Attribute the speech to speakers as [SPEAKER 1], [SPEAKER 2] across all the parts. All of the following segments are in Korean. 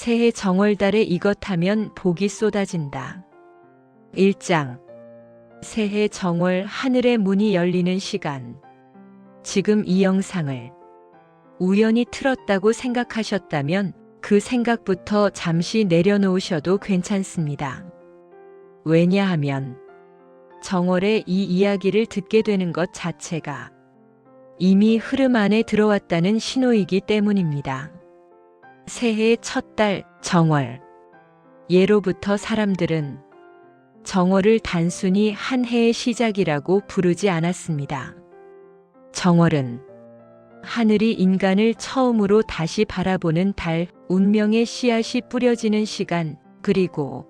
[SPEAKER 1] 새해 정월달에 이것하면 복이 쏟아진다. 1장. 새해 정월 하늘의 문이 열리는 시간. 지금 이 영상을 우연히 틀었다고 생각하셨다면 그 생각부터 잠시 내려놓으셔도 괜찮습니다. 왜냐하면 정월에 이 이야기를 듣게 되는 것 자체가 이미 흐름 안에 들어왔다는 신호이기 때문입니다. 새해의 첫 달 정월. 예로부터 사람들은 정월을 단순히 한 해의 시작이라고 부르지 않았습니다. 정월은 하늘이 인간을 처음으로 다시 바라보는 달, 운명의 씨앗이 뿌려지는 시간, 그리고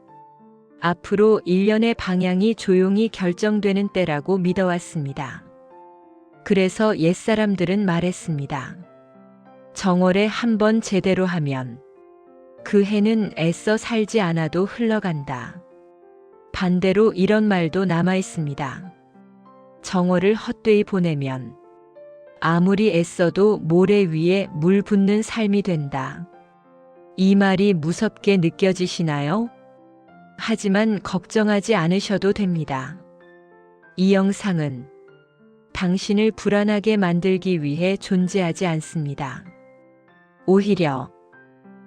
[SPEAKER 1] 앞으로 1년의 방향이 조용히 결정되는 때라고 믿어왔습니다. 그래서 옛사람들은 말했습니다. 정월에 한번 제대로 하면 그 해는 애써 살지 않아도 흘러간다. 반대로 이런 말도 남아 있습니다. 정월을 헛되이 보내면 아무리 애써도 모래 위에 물 붓는 삶이 된다. 이 말이 무섭게 느껴지시나요? 하지만 걱정하지 않으셔도 됩니다. 이 영상은 당신을 불안하게 만들기 위해 존재하지 않습니다. 오히려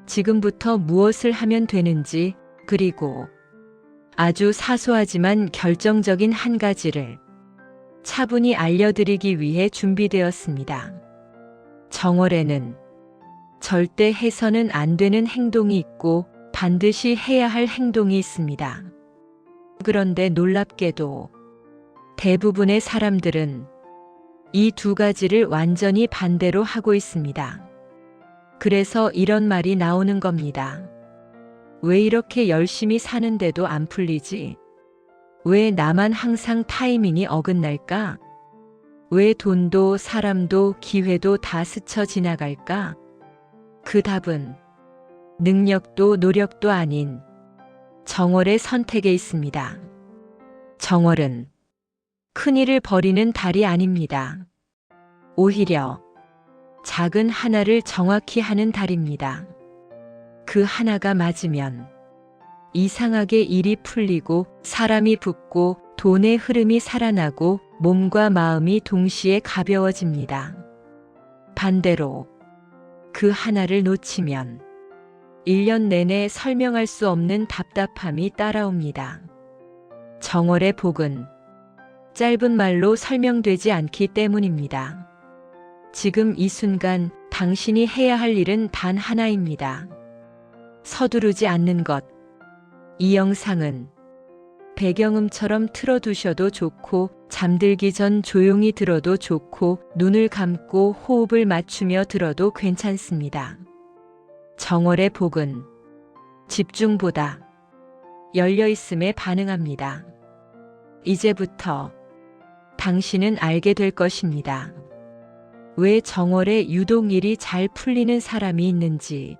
[SPEAKER 1] 지금부터 무엇을 하면 되는지, 그리고 아주 사소하지만 결정적인 한 가지를 차분히 알려드리기 위해 준비되었습니다. 정월에는 절대 해서는 안 되는 행동이 있고 반드시 해야 할 행동이 있습니다. 그런데 놀랍게도 대부분의 사람들은 이 두 가지를 완전히 반대로 하고 있습니다. 그래서 이런 말이 나오는 겁니다. 왜 이렇게 열심히 사는데도 안 풀리지? 왜 나만 항상 타이밍이 어긋날까? 왜 돈도 사람도 기회도 다 스쳐 지나갈까? 그 답은 능력도 노력도 아닌 정월의 선택에 있습니다. 정월은 큰일을 벌이는 달이 아닙니다. 오히려 작은 하나를 정확히 하는 달입니다. 그 하나가 맞으면 이상하게 일이 풀리고 사람이 붙고 돈의 흐름이 살아나고 몸과 마음이 동시에 가벼워집니다. 반대로 그 하나를 놓치면 1년 내내 설명할 수 없는 답답함이 따라옵니다. 정월의 복은 짧은 말로 설명되지 않기 때문입니다. 지금 이 순간 당신이 해야 할 일은 단 하나입니다. 서두르지 않는 것. 이 영상은 배경음처럼 틀어두셔도 좋고, 잠들기 전 조용히 들어도 좋고, 눈을 감고 호흡을 맞추며 들어도 괜찮습니다. 정월의 복은 집중보다 열려있음에 반응합니다. 이제부터 당신은 알게 될 것입니다. 왜 정월에 유독 일이 잘 풀리는 사람이 있는지,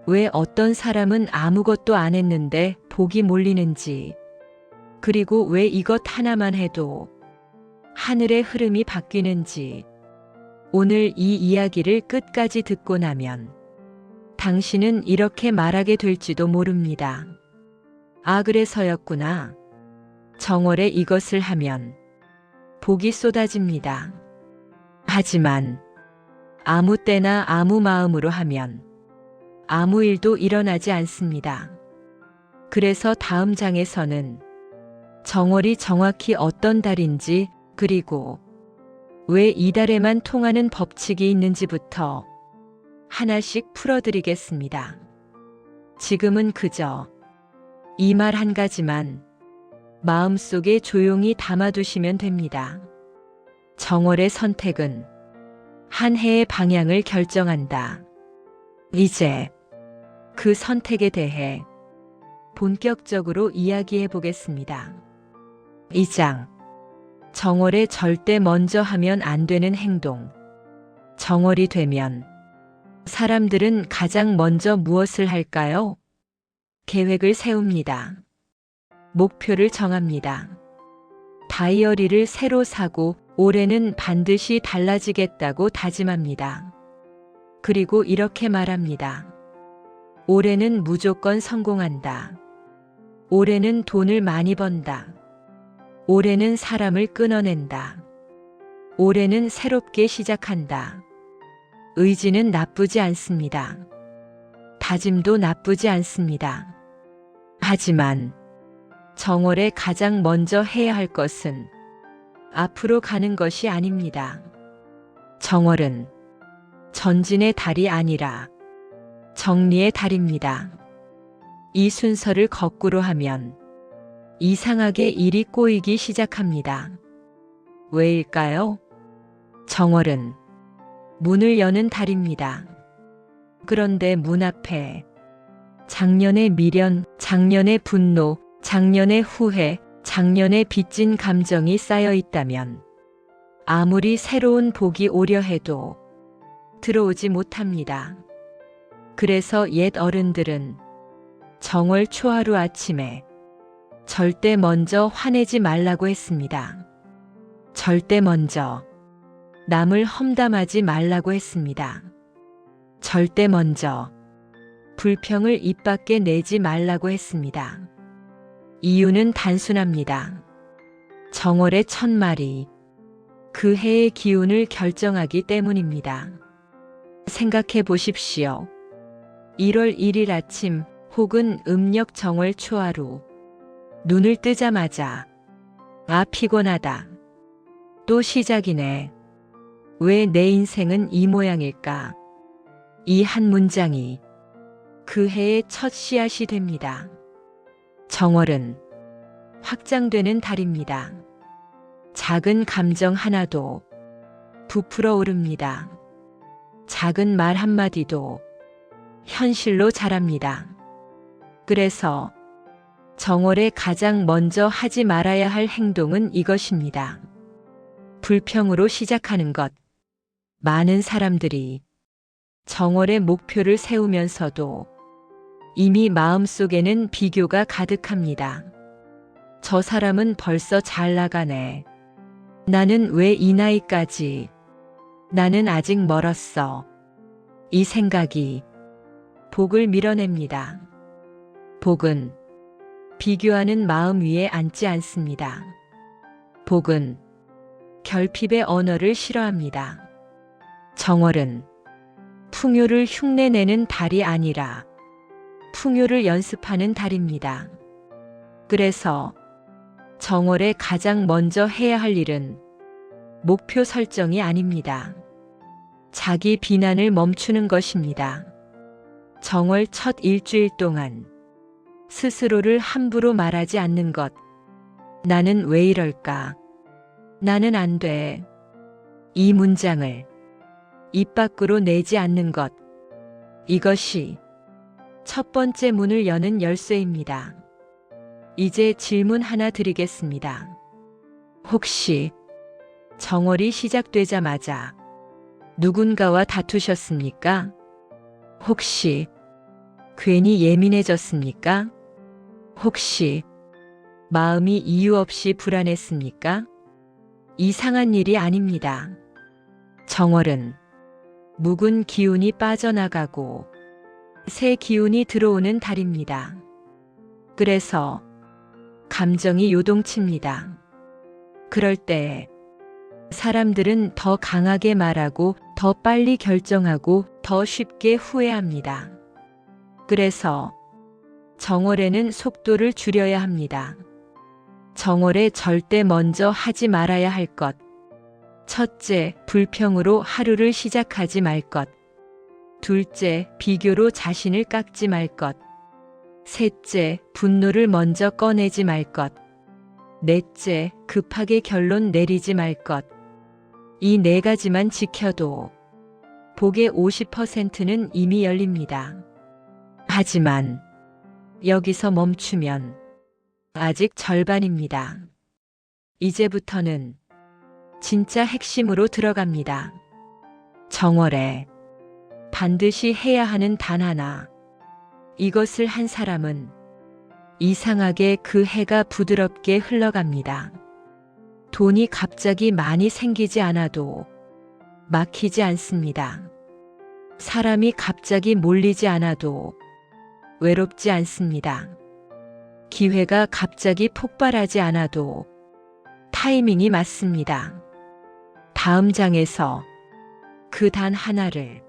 [SPEAKER 1] 왜 어떤 사람은 아무것도 안 했는데 복이 몰리는지, 그리고 왜 이것 하나만 해도 하늘의 흐름이 바뀌는지. 오늘 이 이야기를 끝까지 듣고 나면 당신은 이렇게 말하게 될지도 모릅니다. 아, 그래서였구나. 정월에 이것을 하면 복이 쏟아집니다. 하지만 아무 때나 아무 마음으로 하면 아무 일도 일어나지 않습니다. 그래서 다음 장에서는 정월이 정확히 어떤 달인지, 그리고 왜 이 달에만 통하는 법칙이 있는지부터 하나씩 풀어드리겠습니다. 지금은 그저 이 말 한 가지만 마음속에 조용히 담아두시면 됩니다. 정월의 선택은 한 해의 방향을 결정한다. 이제 그 선택에 대해 본격적으로 이야기해 보겠습니다. 2장. 정월에 절대 먼저 하면 안 되는 행동. 정월이 되면 사람들은 가장 먼저 무엇을 할까요? 계획을 세웁니다. 목표를 정합니다. 다이어리를 새로 사고 올해는 반드시 달라지겠다고 다짐합니다. 그리고 이렇게 말합니다. 올해는 무조건 성공한다. 올해는 돈을 많이 번다. 올해는 사람을 끊어낸다. 올해는 새롭게 시작한다. 의지는 나쁘지 않습니다. 다짐도 나쁘지 않습니다. 하지만 정월에 가장 먼저 해야 할 것은 앞으로 가는 것이 아닙니다. 정월은 전진의 달이 아니라 정리의 달입니다. 이 순서를 거꾸로 하면 이상하게 일이 꼬이기 시작합니다. 왜일까요? 정월은 문을 여는 달입니다. 그런데 문 앞에 작년의 미련, 작년의 분노, 작년의 후회, 작년의 빚진 감정이 쌓여 있다면 아무리 새로운 복이 오려 해도 들어오지 못합니다. 그래서 옛 어른들은 정월 초하루 아침에 절대 먼저 화내지 말라고 했습니다. 절대 먼저 남을 험담하지 말라고 했습니다. 절대 먼저 불평을 입 밖에 내지 말라고 했습니다. 이유는 단순합니다. 정월의 첫말이 그 해의 기운을 결정하기 때문입니다. 생각해 보십시오. 1월 1일 아침 혹은 음력 정월 초하루 눈을 뜨자마자 아 피곤하다. 또 시작이네. 왜 내 인생은 이 모양일까? 이 한 문장이 그 해의 첫 씨앗이 됩니다. 정월은 확장되는 달입니다. 작은 감정 하나도 부풀어 오릅니다. 작은 말 한마디도 현실로 자랍니다. 그래서 정월에 가장 먼저 하지 말아야 할 행동은 이것입니다. 불평으로 시작하는 것. 많은 사람들이 정월의 목표를 세우면서도 이미 마음속에는 비교가 가득합니다. 저 사람은 벌써 잘 나가네. 나는 왜 이 나이까지? 나는 아직 멀었어. 이 생각이 복을 밀어냅니다. 복은 비교하는 마음 위에 앉지 않습니다. 복은 결핍의 언어를 싫어합니다. 정월은 풍요를 흉내내는 달이 아니라 풍요를 연습하는 달입니다. 그래서 정월에 가장 먼저 해야 할 일은 목표 설정이 아닙니다. 자기 비난을 멈추는 것입니다. 정월 첫 일주일 동안 스스로를 함부로 말하지 않는 것. 나는 왜 이럴까? 나는 안 돼. 이 문장을 입 밖으로 내지 않는 것. 이것이 첫 번째 문을 여는 열쇠입니다. 이제 질문 하나 드리겠습니다. 혹시 정월이 시작되자마자 누군가와 다투셨습니까? 혹시 괜히 예민해졌습니까? 혹시 마음이 이유 없이 불안했습니까? 이상한 일이 아닙니다. 정월은 묵은 기운이 빠져나가고 새 기운이 들어오는 달입니다. 그래서 감정이 요동칩니다. 그럴 때 사람들은 더 강하게 말하고 더 빨리 결정하고 더 쉽게 후회합니다. 그래서 정월에는 속도를 줄여야 합니다. 정월에 절대 먼저 하지 말아야 할 것. 첫째, 불평으로 하루를 시작하지 말 것. 둘째, 비교로 자신을 깎지 말 것. 셋째, 분노를 먼저 꺼내지 말 것. 넷째, 급하게 결론 내리지 말 것. 이 네 가지만 지켜도 복의 50%는 이미 열립니다. 하지만 여기서 멈추면 아직 절반입니다. 이제부터는 진짜 핵심으로 들어갑니다. 정월에 반드시 해야 하는 단 하나. 이것을 한 사람은 이상하게 그 해가 부드럽게 흘러갑니다. 돈이 갑자기 많이 생기지 않아도 막히지 않습니다. 사람이 갑자기 몰리지 않아도 외롭지 않습니다. 기회가 갑자기 폭발하지 않아도 타이밍이 맞습니다. 다음 장에서 그 단 하나를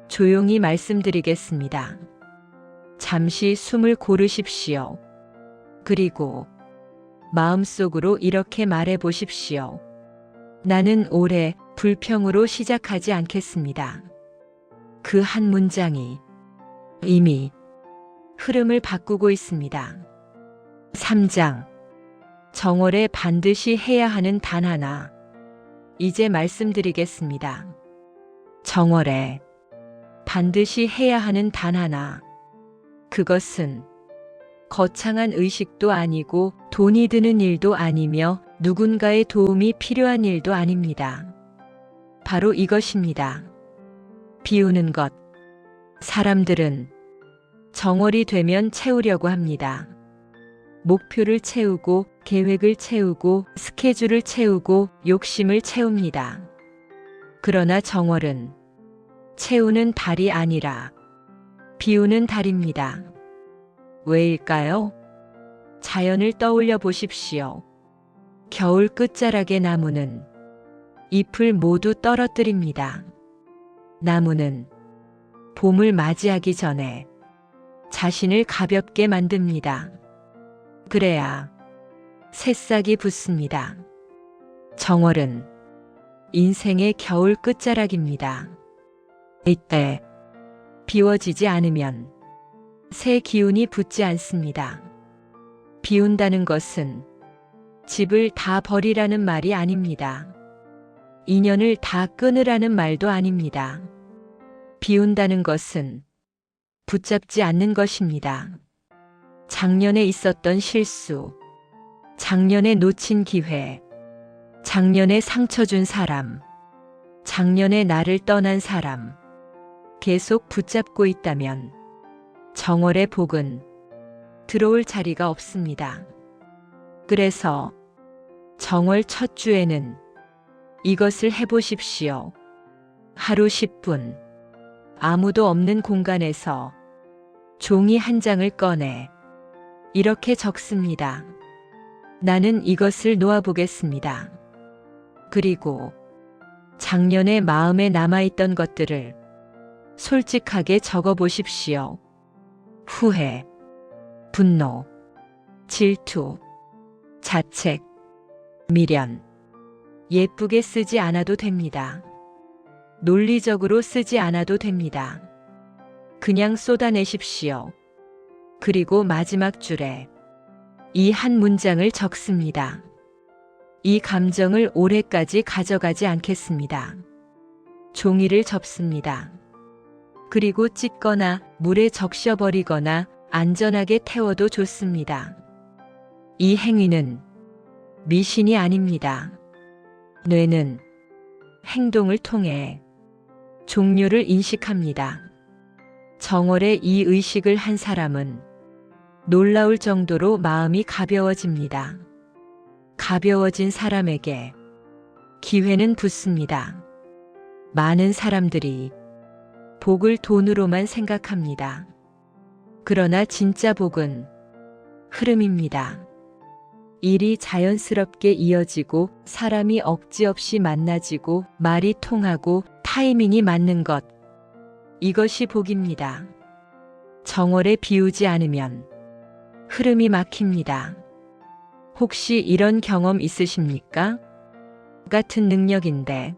[SPEAKER 1] 조용히 말씀드리겠습니다. 잠시 숨을 고르십시오. 그리고 마음속으로 이렇게 말해 보십시오. 나는 올해 불평으로 시작하지 않겠습니다. 그 한 문장이 이미 흐름을 바꾸고 있습니다. 3장. 정월에 반드시 해야 하는 단 하나. 이제 말씀드리겠습니다. 정월에 반드시 해야 하는 단 하나. 그것은 거창한 의식도 아니고 돈이 드는 일도 아니며 누군가의 도움이 필요한 일도 아닙니다. 바로 이것입니다. 비우는 것. 사람들은 정월이 되면 채우려고 합니다. 목표를 채우고 계획을 채우고 스케줄을 채우고 욕심을 채웁니다. 그러나 정월은 채우는 달이 아니라 비우는 달입니다. 왜일까요? 자연을 떠올려 보십시오. 겨울 끝자락의 나무는 잎을 모두 떨어뜨립니다. 나무는 봄을 맞이하기 전에 자신을 가볍게 만듭니다. 그래야 새싹이 붙습니다. 정월은 인생의 겨울 끝자락입니다. 이때 비워지지 않으면 새 기운이 붙지 않습니다. 비운다는 것은 집을 다 버리라는 말이 아닙니다. 인연을 다 끊으라는 말도 아닙니다. 비운다는 것은 붙잡지 않는 것입니다. 작년에 있었던 실수, 작년에 놓친 기회, 작년에 상처 준 사람, 작년에 나를 떠난 사람, 계속 붙잡고 있다면 정월의 복은 들어올 자리가 없습니다. 그래서 정월 첫 주에는 이것을 해보십시오. 하루 10분, 아무도 없는 공간에서 종이 한 장을 꺼내 이렇게 적습니다. 나는 이것을 놓아보겠습니다. 그리고 작년에 마음에 남아있던 것들을 솔직하게 적어보십시오. 후회, 분노, 질투, 자책, 미련. 예쁘게 쓰지 않아도 됩니다. 논리적으로 쓰지 않아도 됩니다. 그냥 쏟아내십시오. 그리고 마지막 줄에 이 한 문장을 적습니다. 이 감정을 올해까지 가져가지 않겠습니다. 종이를 접습니다. 그리고 찢거나 물에 적셔버리거나 안전하게 태워도 좋습니다. 이 행위는 미신이 아닙니다. 뇌는 행동을 통해 종류를 인식합니다. 정월에 이 의식을 한 사람은 놀라울 정도로 마음이 가벼워집니다. 가벼워진 사람에게 기회는 붙습니다. 많은 사람들이 복을 돈으로만 생각합니다. 그러나 진짜 복은 흐름입니다. 일이 자연스럽게 이어지고 사람이 억지 없이 만나지고 말이 통하고 타이밍이 맞는 것. 이것이 복입니다. 정월에 비우지 않으면 흐름이 막힙니다. 혹시 이런 경험 있으십니까? 같은 능력인데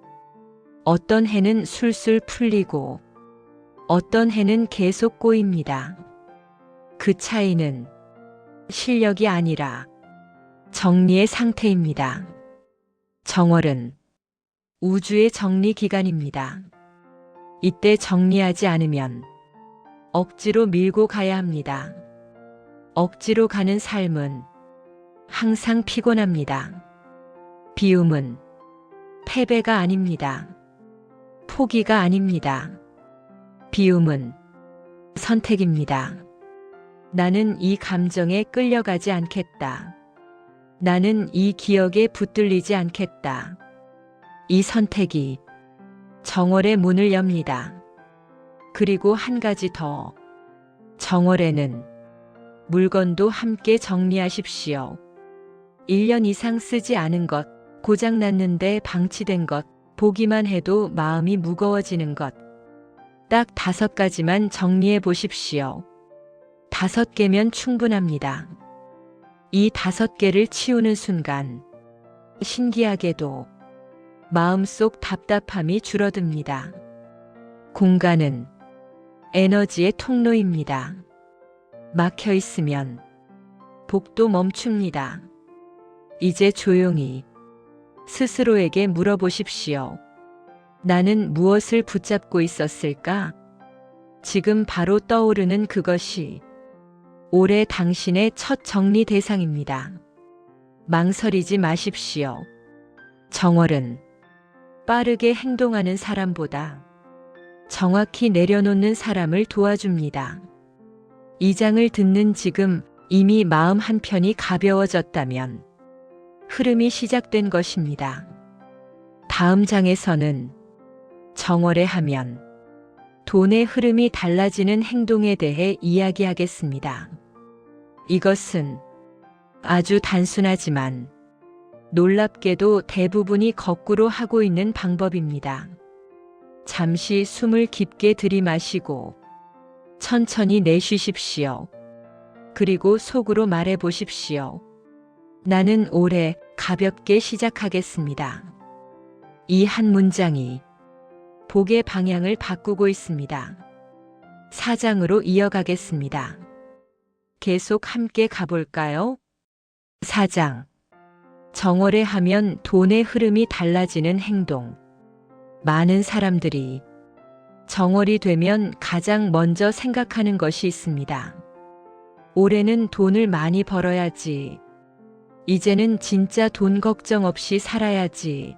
[SPEAKER 1] 어떤 해는 술술 풀리고 어떤 해는 계속 꼬입니다. 그 차이는 실력이 아니라 정리의 상태입니다. 정월은 우주의 정리 기간입니다. 이때 정리하지 않으면 억지로 밀고 가야 합니다. 억지로 가는 삶은 항상 피곤합니다. 비움은 패배가 아닙니다. 포기가 아닙니다. 비움은 선택입니다. 나는 이 감정에 끌려가지 않겠다. 나는 이 기억에 붙들리지 않겠다. 이 선택이 정월의 문을 엽니다. 그리고 한 가지 더. 정월에는 물건도 함께 정리하십시오. 1년 이상 쓰지 않은 것, 고장났는데 방치된 것, 보기만 해도 마음이 무거워지는 것. 딱 5가지만 정리해 보십시오. 5개면 충분합니다. 이 5개를 치우는 순간 신기하게도 마음속 답답함이 줄어듭니다. 공간은 에너지의 통로입니다. 막혀 있으면 복도 멈춥니다. 이제 조용히 스스로에게 물어보십시오. 나는 무엇을 붙잡고 있었을까? 지금 바로 떠오르는 그것이 올해 당신의 첫 정리 대상입니다. 망설이지 마십시오. 정월은 빠르게 행동하는 사람보다 정확히 내려놓는 사람을 도와줍니다. 이 장을 듣는 지금 이미 마음 한편이 가벼워졌다면 흐름이 시작된 것입니다. 다음 장에서는 정월에 하면 돈의 흐름이 달라지는 행동에 대해 이야기하겠습니다. 이것은 아주 단순하지만 놀랍게도 대부분이 거꾸로 하고 있는 방법입니다. 잠시 숨을 깊게 들이마시고 천천히 내쉬십시오. 그리고 속으로 말해 보십시오. 나는 올해 가볍게 시작하겠습니다. 이 한 문장이 복의 방향을 바꾸고 있습니다. 4장으로 이어가겠습니다. 계속 함께 가볼까요? 4장. 정월에 하면 돈의 흐름이 달라지는 행동. 많은 사람들이 정월이 되면 가장 먼저 생각하는 것이 있습니다. 올해는 돈을 많이 벌어야지. 이제는 진짜 돈 걱정 없이 살아야지.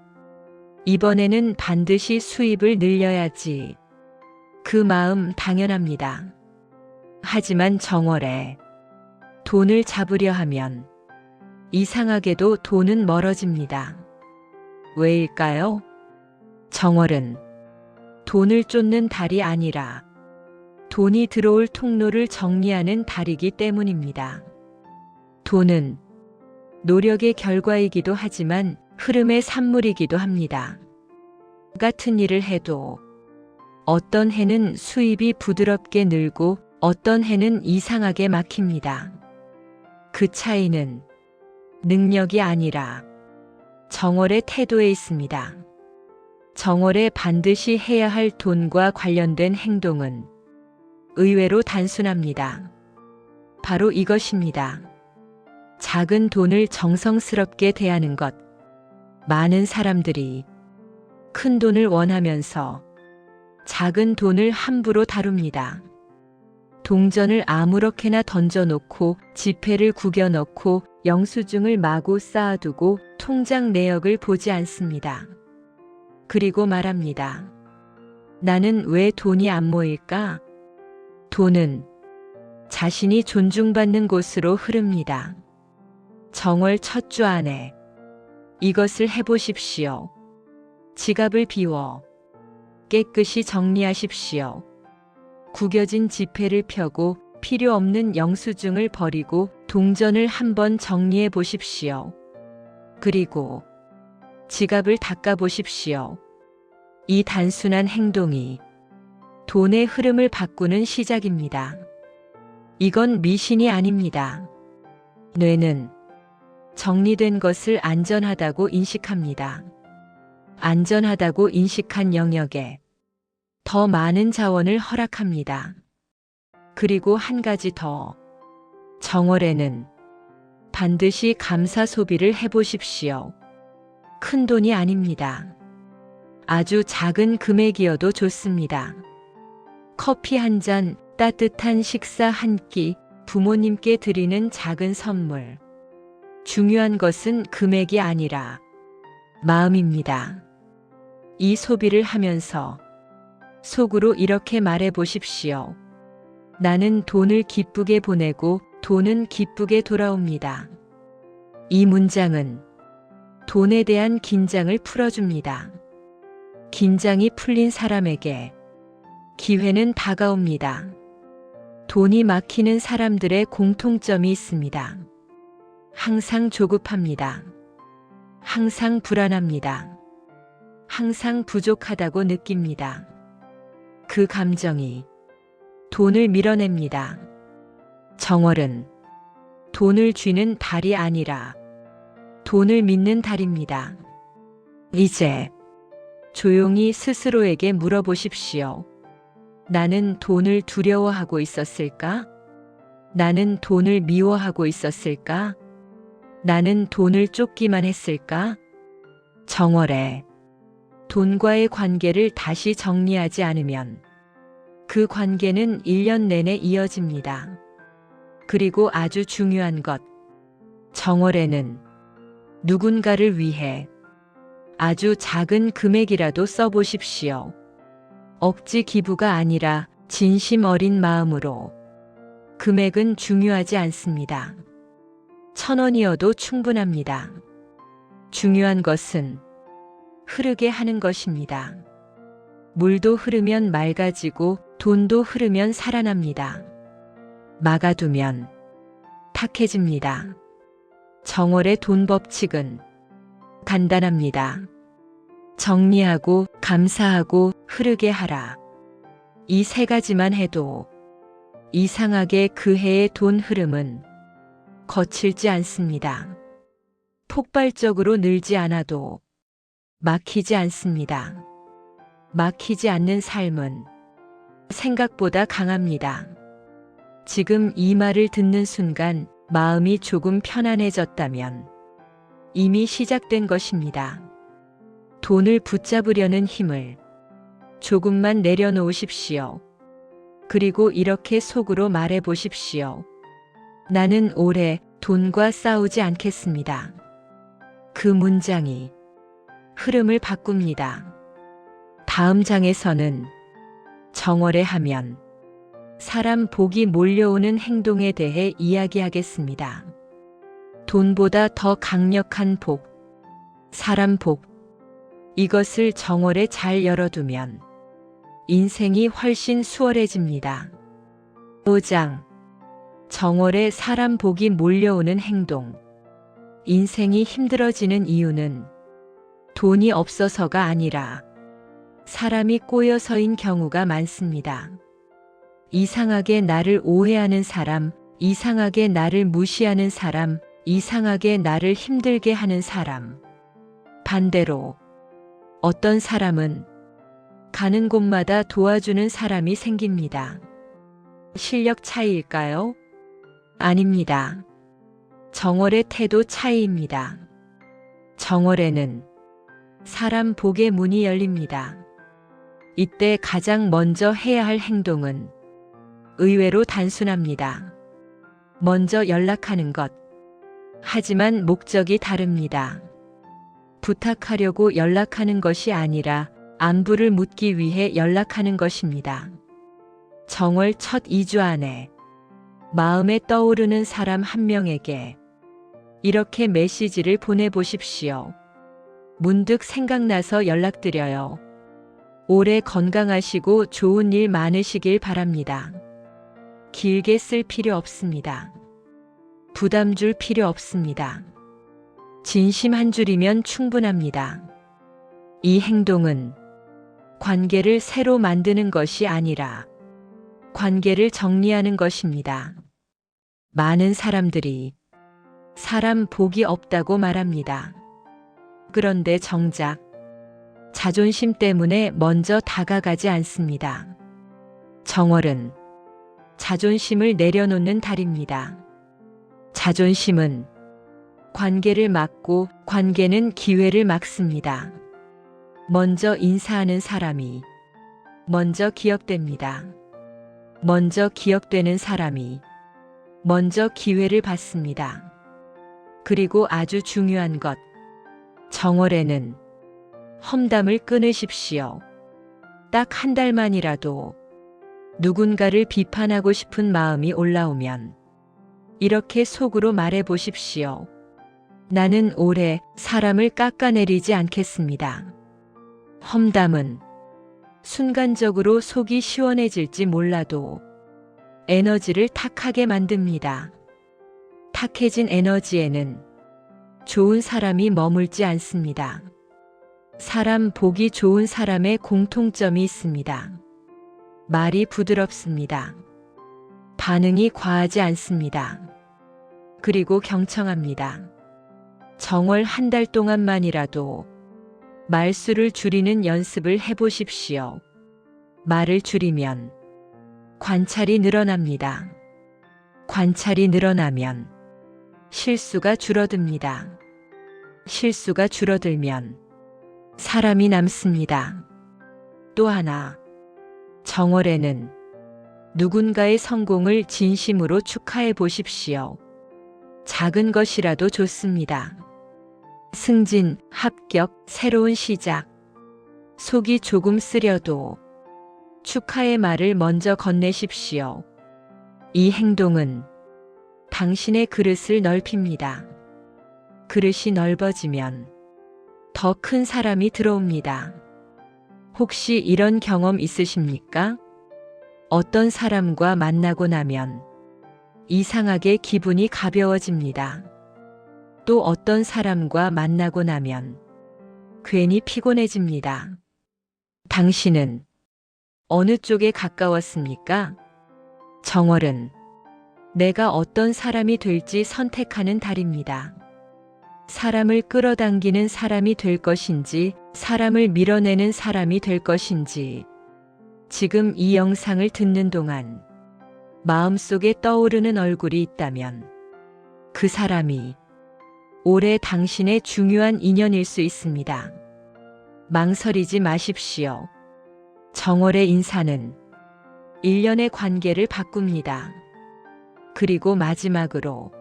[SPEAKER 1] 이번에는 반드시 수입을 늘려야지. 그 마음 당연합니다. 하지만 정월에 돈을 잡으려 하면 이상하게도 돈은 멀어집니다. 왜일까요? 정월은 돈을 쫓는 달이 아니라 돈이 들어올 통로를 정리하는 달이기 때문입니다. 돈은 노력의 결과이기도 하지만 흐름의 산물이기도 합니다. 같은 일을 해도 어떤 해는 수입이 부드럽게 늘고 어떤 해는 이상하게 막힙니다. 그 차이는 능력이 아니라 정월의 태도에 있습니다. 정월에 반드시 해야 할 돈과 관련된 행동은 의외로 단순합니다. 바로 이것입니다. 작은 돈을 정성스럽게 대하는 것. 많은 사람들이 큰 돈을 원하면서 작은 돈을 함부로 다룹니다. 동전을 아무렇게나 던져놓고 지폐를 구겨 넣고 영수증을 마구 쌓아두고 통장 내역을 보지 않습니다. 그리고 말합니다. 나는 왜 돈이 안 모일까? 돈은 자신이 존중받는 곳으로 흐릅니다. 정월 첫 주 안에 이것을 해보십시오. 지갑을 비워 깨끗이 정리하십시오. 구겨진 지폐를 펴고 필요 없는 영수증을 버리고 동전을 한번 정리해 보십시오. 그리고 지갑을 닦아 보십시오. 이 단순한 행동이 돈의 흐름을 바꾸는 시작입니다. 이건 미신이 아닙니다. 뇌는 정리된 것을 안전하다고 인식합니다. 안전하다고 인식한 영역에 더 많은 자원을 허락합니다. 그리고 한 가지 더. 정월에는 반드시 감사 소비를 해보십시오. 큰 돈이 아닙니다. 아주 작은 금액이어도 좋습니다. 커피 한 잔, 따뜻한 식사 한 끼, 부모님께 드리는 작은 선물. 중요한 것은 금액이 아니라 마음입니다. 이 소비를 하면서 속으로 이렇게 말해 보십시오. 나는 돈을 기쁘게 보내고 돈은 기쁘게 돌아옵니다. 이 문장은 돈에 대한 긴장을 풀어줍니다. 긴장이 풀린 사람에게 기회는 다가옵니다. 돈이 막히는 사람들의 공통점이 있습니다. 항상 조급합니다. 항상 불안합니다. 항상 부족하다고 느낍니다. 그 감정이 돈을 밀어냅니다. 정월은 돈을 쥐는 달이 아니라 돈을 믿는 달입니다. 이제 조용히 스스로에게 물어보십시오. 나는 돈을 두려워하고 있었을까? 나는 돈을 미워하고 있었을까? 나는 돈을 쫓기만 했을까? 정월에 돈과의 관계를 다시 정리하지 않으면 그 관계는 1년 내내 이어집니다. 그리고 아주 중요한 것, 정월에는 누군가를 위해 아주 작은 금액이라도 써보십시오. 억지 기부가 아니라 진심 어린 마음으로. 금액은 중요하지 않습니다. 1,000원이어도 충분합니다. 중요한 것은 흐르게 하는 것입니다. 물도 흐르면 맑아지고 돈도 흐르면 살아납니다. 막아두면 탁해집니다. 정월의 돈 법칙은 간단합니다. 정리하고 감사하고 흐르게 하라. 이 세 가지만 해도 이상하게 그 해의 돈 흐름은 거칠지 않습니다. 폭발적으로 늘지 않아도 막히지 않습니다. 막히지 않는 삶은 생각보다 강합니다. 지금 이 말을 듣는 순간 마음이 조금 편안해졌다면 이미 시작된 것입니다. 돈을 붙잡으려는 힘을 조금만 내려놓으십시오. 그리고 이렇게 속으로 말해 보십시오. 나는 올해 돈과 싸우지 않겠습니다. 그 문장이 흐름을 바꿉니다. 다음 장에서는 정월에 하면 사람 복이 몰려오는 행동에 대해 이야기하겠습니다. 돈보다 더 강력한 복, 사람 복. 이것을 정월에 잘 열어두면 인생이 훨씬 수월해집니다. 5장. 정월에 사람 복이 몰려오는 행동. 인생이 힘들어지는 이유는 돈이 없어서가 아니라 사람이 꼬여서인 경우가 많습니다. 이상하게 나를 오해하는 사람, 이상하게 나를 무시하는 사람, 이상하게 나를 힘들게 하는 사람. 반대로 어떤 사람은 가는 곳마다 도와주는 사람이 생깁니다. 실력 차이일까요? 아닙니다. 정월의 태도 차이입니다. 정월에는 사람 복의 문이 열립니다. 이때 가장 먼저 해야 할 행동은 의외로 단순합니다. 먼저 연락하는 것. 하지만 목적이 다릅니다. 부탁하려고 연락하는 것이 아니라 안부를 묻기 위해 연락하는 것입니다. 정월 첫 2주 안에 마음에 떠오르는 사람 한 명에게 이렇게 메시지를 보내보십시오. 문득 생각나서 연락드려요. 올해 건강하시고 좋은 일 많으시길 바랍니다. 길게 쓸 필요 없습니다. 부담 줄 필요 없습니다. 진심 한 줄이면 충분합니다. 이 행동은 관계를 새로 만드는 것이 아니라 관계를 정리하는 것입니다. 많은 사람들이 사람 복이 없다고 말합니다. 그런데 정작 자존심 때문에 먼저 다가가지 않습니다. 정월은 자존심을 내려놓는 달입니다. 자존심은 관계를 막고 관계는 기회를 막습니다. 먼저 인사하는 사람이 먼저 기억됩니다. 먼저 기억되는 사람이 먼저 기회를 받습니다. 그리고 아주 중요한 것, 정월에는 험담을 끊으십시오. 딱 한 달만이라도 누군가를 비판하고 싶은 마음이 올라오면 이렇게 속으로 말해 보십시오. 나는 올해 사람을 깎아내리지 않겠습니다. 험담은 순간적으로 속이 시원해질지 몰라도 에너지를 탁하게 만듭니다. 탁해진 에너지에는 좋은 사람이 머물지 않습니다. 사람 보기 좋은 사람의 공통점이 있습니다. 말이 부드럽습니다. 반응이 과하지 않습니다. 그리고 경청합니다. 정월 한 달 동안만이라도 말수를 줄이는 연습을 해보십시오. 말을 줄이면 관찰이 늘어납니다. 관찰이 늘어나면 실수가 줄어듭니다. 실수가 줄어들면 사람이 남습니다. 또 하나, 정월에는 누군가의 성공을 진심으로 축하해 보십시오. 작은 것이라도 좋습니다. 승진, 합격, 새로운 시작. 속이 조금 쓰려도 축하의 말을 먼저 건네십시오. 이 행동은 당신의 그릇을 넓힙니다. 그릇이 넓어지면 더 큰 사람이 들어옵니다. 혹시 이런 경험 있으십니까? 어떤 사람과 만나고 나면 이상하게 기분이 가벼워집니다. 또 어떤 사람과 만나고 나면 괜히 피곤해집니다. 당신은 어느 쪽에 가까웠습니까? 정월은 내가 어떤 사람이 될지 선택하는 달입니다. 사람을 끌어당기는 사람이 될 것인지, 사람을 밀어내는 사람이 될 것인지, 지금 이 영상을 듣는 동안 마음속에 떠오르는 얼굴이 있다면 그 사람이 올해 당신의 중요한 인연일 수 있습니다. 망설이지 마십시오. 정월의 인사는 1년의 관계를 바꿉니다. 그리고 마지막으로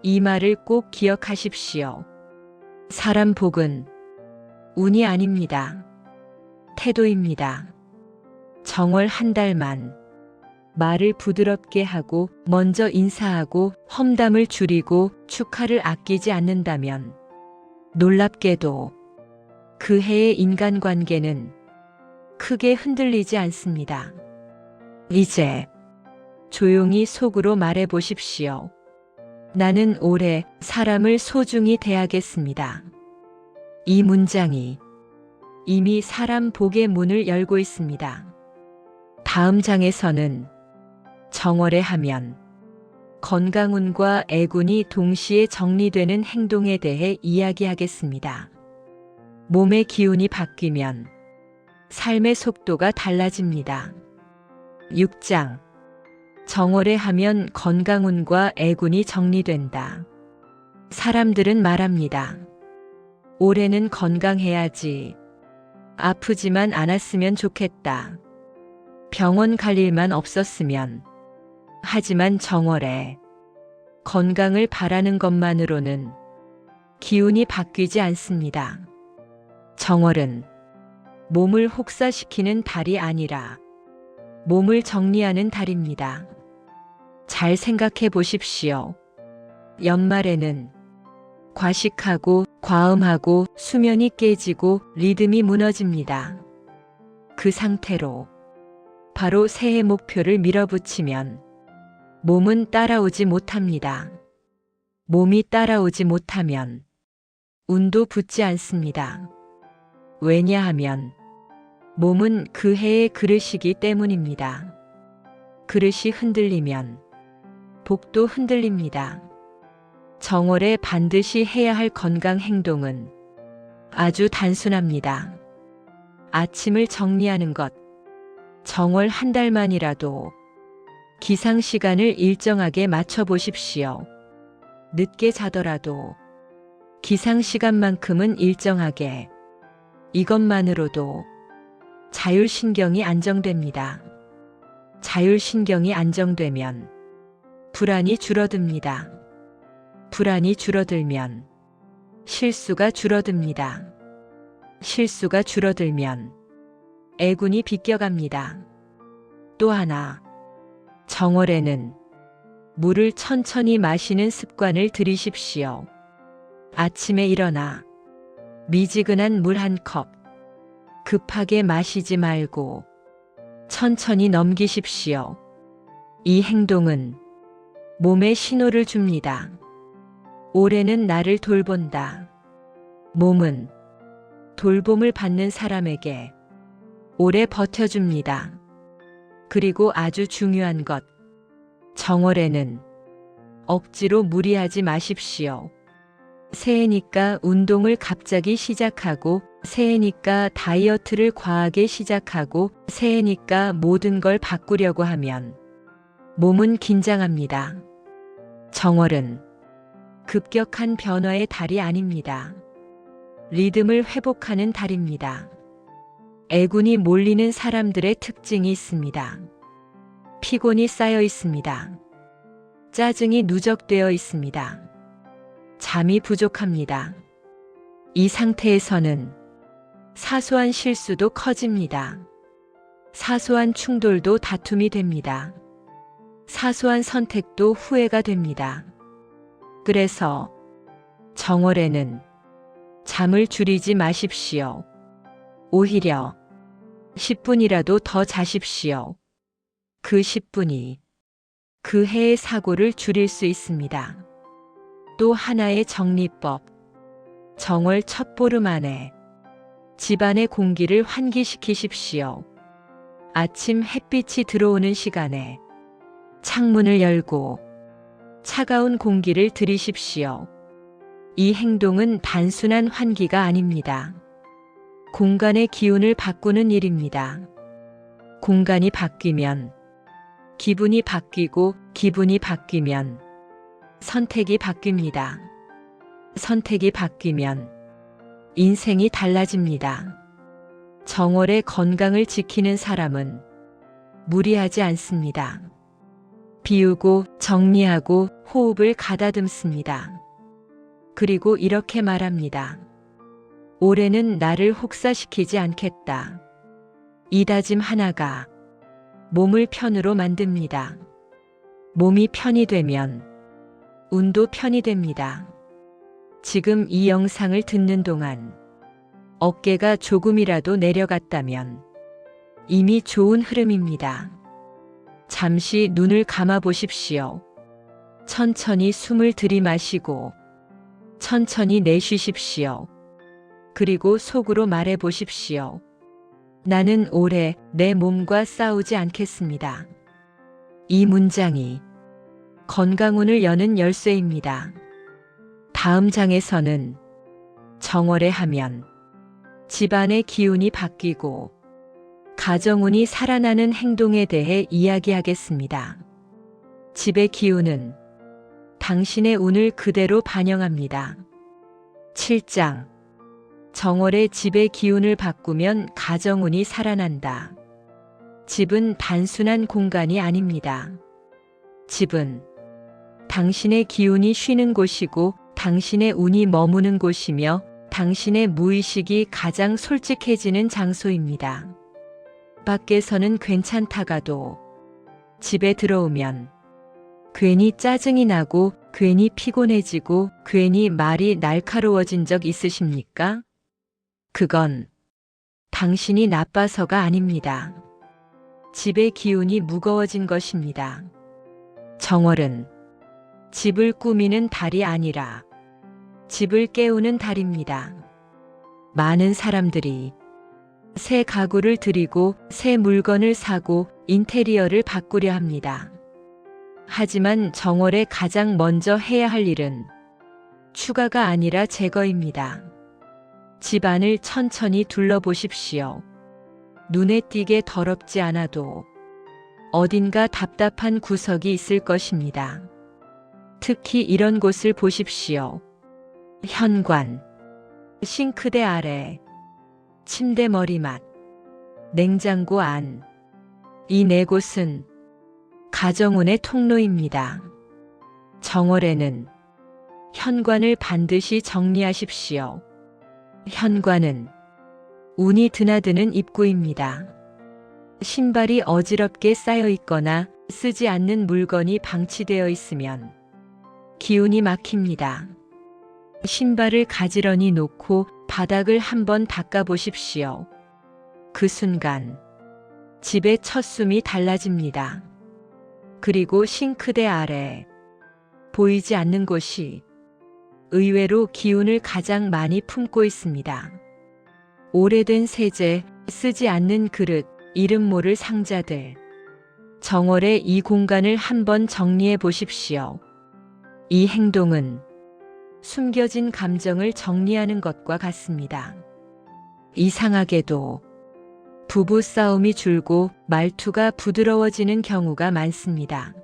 [SPEAKER 1] 이 말을 꼭 기억하십시오. 사람 복은 운이 아닙니다. 태도입니다. 정월 한 달만 말을 부드럽게 하고 먼저 인사하고 험담을 줄이고 축하를 아끼지 않는다면 놀랍게도 그 해의 인간관계는 크게 흔들리지 않습니다. 이제 조용히 속으로 말해 보십시오. 나는 올해 사람을 소중히 대하겠습니다. 이 문장이 이미 사람 복의 문을 열고 있습니다. 다음 장에서는 정월에 하면 건강운과 애군이 동시에 정리되는 행동에 대해 이야기하겠습니다. 몸의 기운이 바뀌면 삶의 속도가 달라집니다. 6장 정월에 하면 건강운과 애군이 정리된다. 사람들은 말합니다. 올해는 건강해야지. 아프지만 않았으면 좋겠다. 병원 갈 일만 없었으면. 하지만 정월에 건강을 바라는 것만으로는 기운이 바뀌지 않습니다. 정월은 몸을 혹사시키는 달이 아니라 몸을 정리하는 달입니다. 잘 생각해 보십시오. 연말에는 과식하고 과음하고 수면이 깨지고 리듬이 무너집니다. 그 상태로 바로 새해 목표를 밀어붙이면 몸은 따라오지 못합니다. 몸이 따라오지 못하면 운도 붙지 않습니다. 왜냐하면 몸은 그 해의 그릇이기 때문입니다. 그릇이 흔들리면 복도 흔들립니다. 정월에 반드시 해야 할 건강 행동은 아주 단순합니다. 아침을 정리하는 것. 정월 한 달만이라도 기상 시간을 일정하게 맞춰 보십시오. 늦게 자더라도 기상 시간만큼은 일정하게. 이것만으로도 자율신경이 안정됩니다. 자율신경이 안정되면 불안이 줄어듭니다. 불안이 줄어들면 실수가 줄어듭니다. 실수가 줄어들면 애군이 비껴갑니다. 또 하나, 정월에는 물을 천천히 마시는 습관을 들이십시오. 아침에 일어나 미지근한 물 한 컵, 급하게 마시지 말고 천천히 넘기십시오. 이 행동은 몸에 신호를 줍니다. 올해는 나를 돌본다. 몸은 돌봄을 받는 사람에게 오래 버텨줍니다. 그리고 아주 중요한 것, 정월에는 억지로 무리하지 마십시오. 새해니까 운동을 갑자기 시작하고, 새해니까 다이어트를 과하게 시작하고, 새해니까 모든 걸 바꾸려고 하면 몸은 긴장합니다. 정월은 급격한 변화의 달이 아닙니다. 리듬을 회복하는 달입니다. 애군이 몰리는 사람들의 특징이 있습니다. 피곤이 쌓여 있습니다. 짜증이 누적되어 있습니다. 잠이 부족합니다. 이 상태에서는 사소한 실수도 커집니다. 사소한 충돌도 다툼이 됩니다. 사소한 선택도 후회가 됩니다. 그래서 정월에는 잠을 줄이지 마십시오. 오히려 10분이라도 더 자십시오. 그 10분이 그 해의 사고를 줄일 수 있습니다. 또 하나의 정리법. 정월 첫 보름 안에 집안의 공기를 환기시키십시오. 아침 햇빛이 들어오는 시간에 창문을 열고 차가운 공기를 들이십시오. 이 행동은 단순한 환기가 아닙니다. 공간의 기운을 바꾸는 일입니다. 공간이 바뀌면 기분이 바뀌고, 기분이 바뀌면 선택이 바뀝니다. 선택이 바뀌면 인생이 달라집니다. 정월의 건강을 지키는 사람은 무리하지 않습니다. 비우고 정리하고 호흡을 가다듬습니다. 그리고 이렇게 말합니다. 올해는 나를 혹사시키지 않겠다. 이 다짐 하나가 몸을 편으로 만듭니다. 몸이 편이 되면 운도 편이 됩니다. 지금 이 영상을 듣는 동안 어깨가 조금이라도 내려갔다면 이미 좋은 흐름입니다. 잠시 눈을 감아 보십시오. 천천히 숨을 들이마시고 천천히 내쉬십시오. 그리고 속으로 말해 보십시오. 나는 올해 내 몸과 싸우지 않겠습니다. 이 문장이 건강운을 여는 열쇠입니다. 다음 장에서는 정월에 하면 집안의 기운이 바뀌고 가정운이 살아나는 행동에 대해 이야기하겠습니다. 집의 기운은 당신의 운을 그대로 반영합니다. 7장. 정월에 집의 기운을 바꾸면 가정운이 살아난다. 집은 단순한 공간이 아닙니다. 집은 당신의 기운이 쉬는 곳이고, 당신의 운이 머무는 곳이며, 당신의 무의식이 가장 솔직해지는 장소입니다. 밖에서는 괜찮다가도 집에 들어오면 괜히 짜증이 나고, 괜히 피곤해지고, 괜히 말이 날카로워진 적 있으십니까? 그건 당신이 나빠서가 아닙니다. 집의 기운이 무거워진 것입니다. 정월은 집을 꾸미는 달이 아니라 집을 깨우는 달입니다. 많은 사람들이 새 가구를 들이고 새 물건을 사고 인테리어를 바꾸려 합니다. 하지만 정월에 가장 먼저 해야 할 일은 추가가 아니라 제거입니다. 집안을 천천히 둘러보십시오. 눈에 띄게 더럽지 않아도 어딘가 답답한 구석이 있을 것입니다. 특히 이런 곳을 보십시오. 현관, 싱크대 아래, 침대 머리맡, 냉장고 안. 이 네 곳은 가정운의 통로입니다. 정월에는 현관을 반드시 정리하십시오. 현관은 운이 드나드는 입구입니다. 신발이 어지럽게 쌓여 있거나 쓰지 않는 물건이 방치되어 있으면 기운이 막힙니다. 신발을 가지런히 놓고 바닥을 한번 닦아보십시오. 그 순간 집의 첫 숨이 달라집니다. 그리고 싱크대 아래 보이지 않는 곳이 의외로 기운을 가장 많이 품고 있습니다. 오래된 세제, 쓰지 않는 그릇, 이름 모를 상자들. 정월의 이 공간을 한번 정리해 보십시오. 이 행동은 숨겨진 감정을 정리하는 것과 같습니다. 이상하게도 부부 싸움이 줄고 말투가 부드러워지는 경우가 많습니다.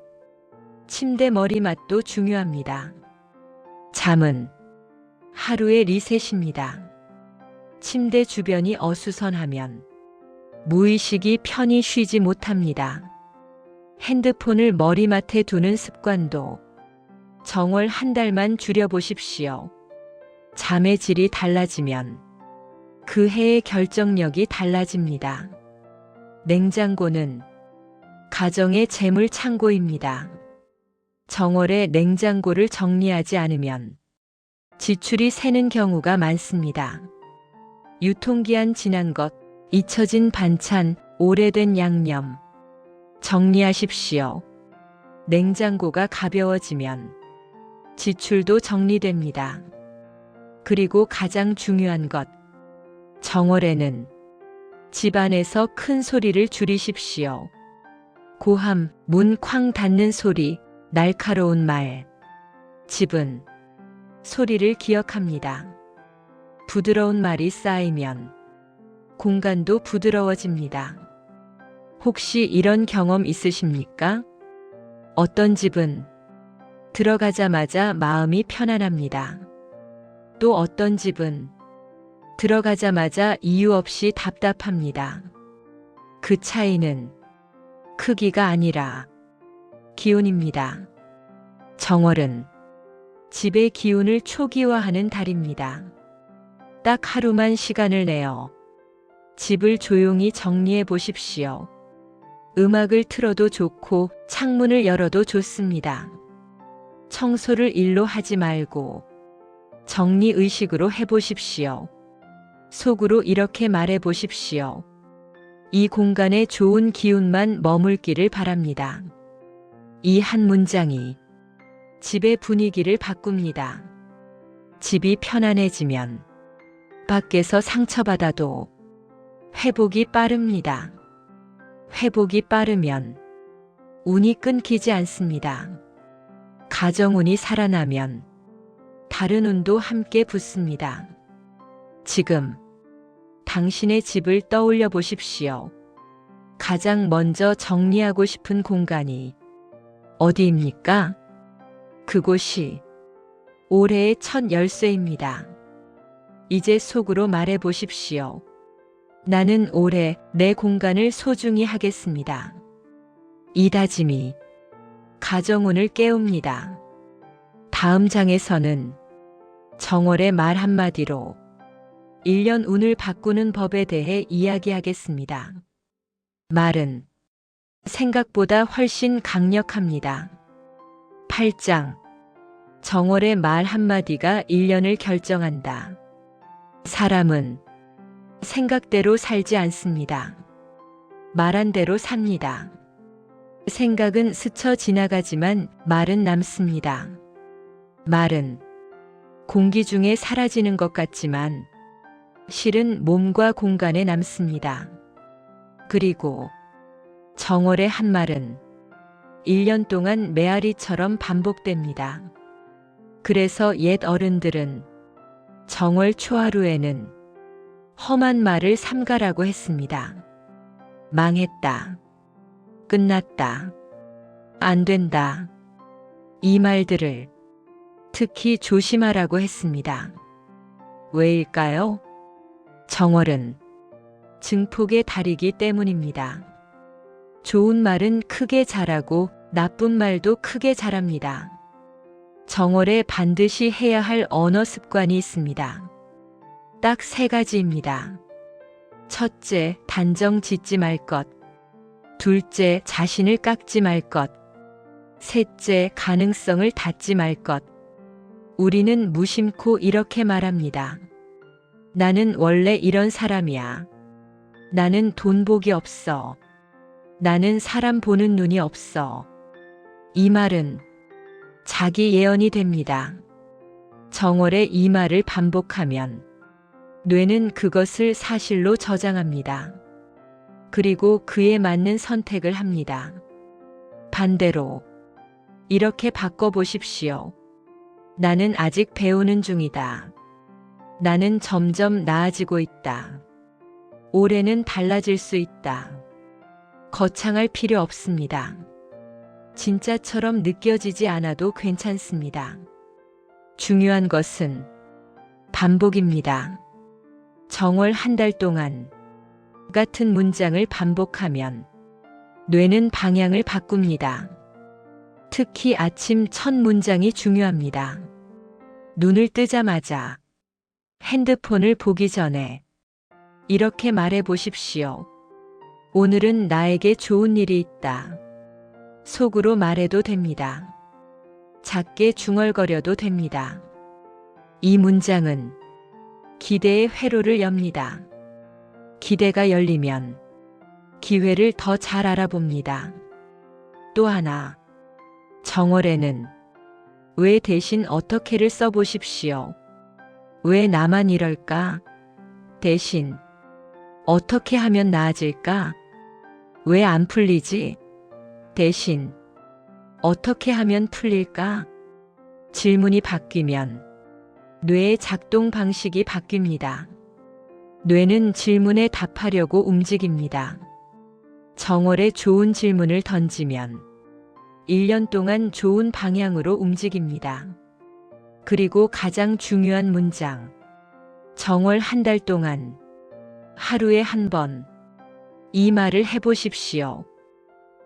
[SPEAKER 1] 침대 머리맡도 중요합니다. 잠은 하루의 리셋입니다. 침대 주변이 어수선하면 무의식이 편히 쉬지 못합니다. 핸드폰을 머리맡에 두는 습관도 정월 한 달만 줄여보십시오. 잠의 질이 달라지면 그 해의 결정력이 달라집니다. 냉장고는 가정의 재물 창고입니다. 정월에 냉장고를 정리하지 않으면 지출이 새는 경우가 많습니다. 유통기한 지난 것, 잊혀진 반찬, 오래된 양념. 정리하십시오. 냉장고가 가벼워지면 지출도 정리됩니다. 그리고 가장 중요한 것, 정월에는 집안에서 큰 소리를 줄이십시오. 고함, 문 쾅 닫는 소리, 날카로운 말. 집은 소리를 기억합니다. 부드러운 말이 쌓이면 공간도 부드러워집니다. 혹시 이런 경험 있으십니까? 어떤 집은 들어가자마자 마음이 편안합니다. 또 어떤 집은 들어가자마자 이유 없이 답답합니다. 그 차이는 크기가 아니라 기운입니다. 정월은 집의 기운을 초기화하는 달입니다. 딱 하루만 시간을 내어 집을 조용히 정리해 보십시오. 음악을 틀어도 좋고 창문을 열어도 좋습니다. 청소를 일로 하지 말고 정리 의식으로 해보십시오. 속으로 이렇게 말해 보십시오. 이 공간에 좋은 기운만 머물기를 바랍니다. 이 한 문장이 집의 분위기를 바꿉니다. 집이 편안해지면 밖에서 상처받아도 회복이 빠릅니다. 회복이 빠르면 운이 끊기지 않습니다. 가정운이 살아나면 다른 운도 함께 붙습니다. 지금 당신의 집을 떠올려 보십시오. 가장 먼저 정리하고 싶은 공간이 어디입니까? 그곳이 올해의 첫 열쇠입니다. 이제 속으로 말해 보십시오. 나는 올해 내 공간을 소중히 하겠습니다. 이 다짐이 가정운을 깨웁니다. 다음 장에서는 정월의 말 한마디로 1년 운을 바꾸는 법에 대해 이야기하겠습니다. 말은 생각보다 훨씬 강력합니다. 8장 정월의 말 한마디가 1년을 결정한다. 사람은 생각대로 살지 않습니다. 말한 대로 삽니다. 생각은 스쳐 지나가지만 말은 남습니다. 말은 공기 중에 사라지는 것 같지만 실은 몸과 공간에 남습니다. 그리고 정월의 한 말은 1년 동안 메아리처럼 반복됩니다. 그래서 옛 어른들은 정월 초하루에는 험한 말을 삼가라고 했습니다. 망했다. 끝났다. 안 된다. 이 말들을 특히 조심하라고 했습니다. 왜일까요? 정월은 증폭의 달이기 때문입니다. 좋은 말은 크게 자라고 나쁜 말도 크게 자랍니다. 정월에 반드시 해야 할 언어 습관이 있습니다. 딱 3가지입니다. 첫째, 단정 짓지 말 것. 둘째, 자신을 깎지 말 것. 셋째, 가능성을 닫지 말 것. 우리는 무심코 이렇게 말합니다. 나는 원래 이런 사람이야. 나는 돈 복이 없어. 나는 사람 보는 눈이 없어. 이 말은 자기 예언이 됩니다. 정월의 이 말을 반복하면 뇌는 그것을 사실로 저장합니다. 그리고 그에 맞는 선택을 합니다. 반대로 이렇게 바꿔보십시오. 나는 아직 배우는 중이다. 나는 점점 나아지고 있다. 올해는 달라질 수 있다. 거창할 필요 없습니다. 진짜처럼 느껴지지 않아도 괜찮습니다. 중요한 것은 반복입니다. 정월 한 달 동안 같은 문장을 반복하면 뇌는 방향을 바꿉니다. 특히 아침 첫 문장이 중요합니다. 눈을 뜨자마자 핸드폰을 보기 전에 이렇게 말해 보십시오. 오늘은 나에게 좋은 일이 있다. 속으로 말해도 됩니다. 작게 중얼거려도 됩니다. 이 문장은 기대의 회로를 엽니다. 기대가 열리면 기회를 더 잘 알아봅니다. 또 하나, 정월에는 왜 대신 어떻게를 써보십시오. 왜 나만 이럴까? 대신 어떻게 하면 나아질까? 왜 안 풀리지? 대신 어떻게 하면 풀릴까? 질문이 바뀌면 뇌의 작동 방식이 바뀝니다. 뇌는 질문에 답하려고 움직입니다. 정월에 좋은 질문을 던지면 1년 동안 좋은 방향으로 움직입니다. 그리고 가장 중요한 문장. 정월 한 달 동안 하루에 한 번 이 말을 해보십시오.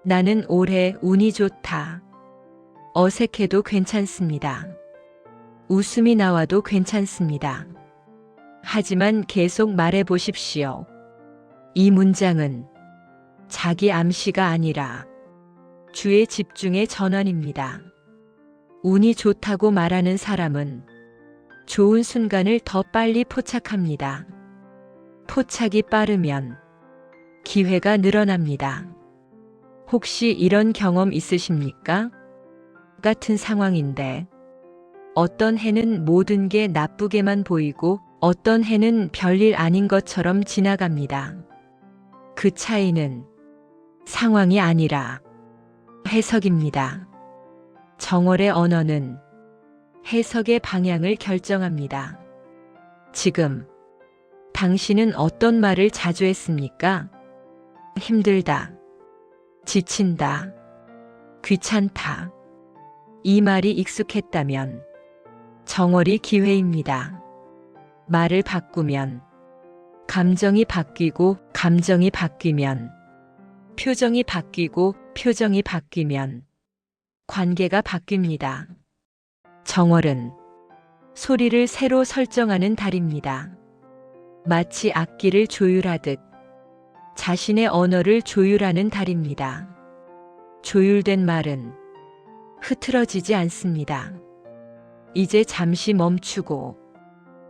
[SPEAKER 1] 나는 올해 운이 좋다. 어색해도 괜찮습니다. 웃음이 나와도 괜찮습니다. 하지만 계속 말해보십시오. 이 문장은 자기 암시가 아니라 주의 집중의 전환입니다. 운이 좋다고 말하는 사람은 좋은 순간을 더 빨리 포착합니다. 포착이 빠르면 기회가 늘어납니다. 혹시 이런 경험 있으십니까? 같은 상황인데 어떤 해는 모든 게 나쁘게만 보이고 어떤 해는 별일 아닌 것처럼 지나갑니다. 그 차이는 상황이 아니라 해석입니다. 정월의 언어는 해석의 방향을 결정합니다. 지금 당신은 어떤 말을 자주 했습니까? 힘들다. 지친다. 귀찮다. 이 말이 익숙했다면 정월이 기회입니다. 말을 바꾸면 감정이 바뀌고 감정이 바뀌면 표정이 바뀌고 표정이 바뀌면 관계가 바뀝니다. 정월은 소리를 새로 설정하는 달입니다. 마치 악기를 조율하듯 자신의 언어를 조율하는 달입니다. 조율된 말은 흐트러지지 않습니다. 이제 잠시 멈추고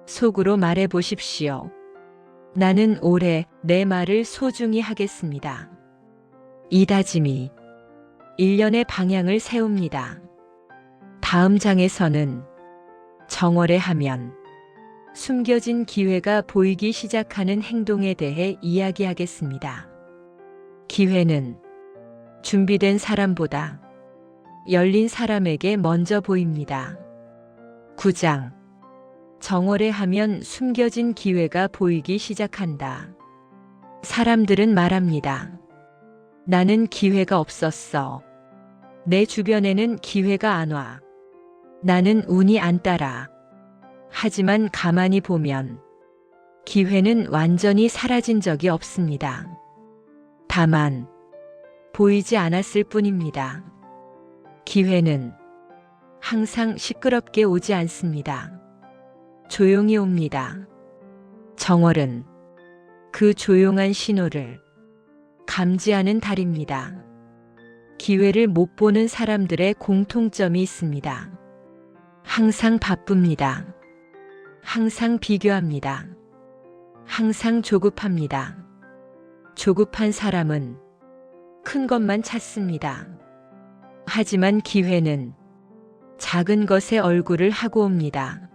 [SPEAKER 1] 속으로 말해 보십시오. 나는 올해 내 말을 소중히 하겠습니다. 이 다짐이 1년의 방향을 세웁니다. 다음 장에서는 정월에 하면 숨겨진 기회가 보이기 시작하는 행동에 대해 이야기하겠습니다. 기회는 준비된 사람보다 열린 사람에게 먼저 보입니다. 9장. 정월에 하면 숨겨진 기회가 보이기 시작한다. 사람들은 말합니다. 나는 기회가 없었어. 내 주변에는 기회가 안 와. 나는 운이 안 따라. 하지만 가만히 보면 기회는 완전히 사라진 적이 없습니다. 다만 보이지 않았을 뿐입니다. 기회는 항상 시끄럽게 오지 않습니다. 조용히 옵니다. 정월은 그 조용한 신호를 감지하는 달입니다. 기회를 못 보는 사람들의 공통점이 있습니다. 항상 바쁩니다. 항상 비교합니다. 항상 조급합니다. 조급한 사람은 큰 것만 찾습니다. 하지만 기회는 작은 것에 얼굴을 하고 옵니다.